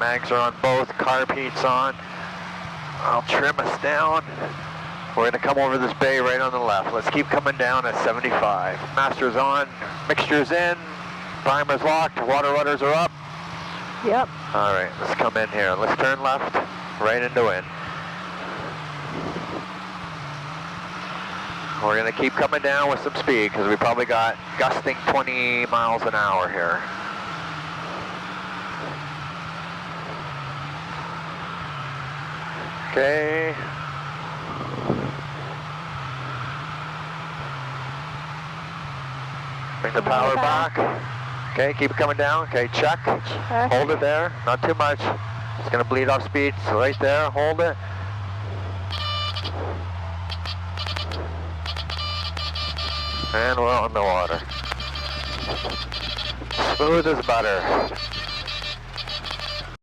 Mags are on both, carb heat's on. I'll trim us down. We're going to come over this bay right on the left. Let's keep coming down at 75. Master's on, mixture's in, primer's locked, water rudders are up. Yep. All right, let's come in here. Let's turn left, right into wind. We're going to keep coming down with some speed because we probably got gusting 20 miles an hour here. Okay. Bring the power back. Okay, keep it coming down. Okay, check. Hold it there, not too much. It's going to bleed off speed, so right there, hold it. And we're on the water. Smooth as butter.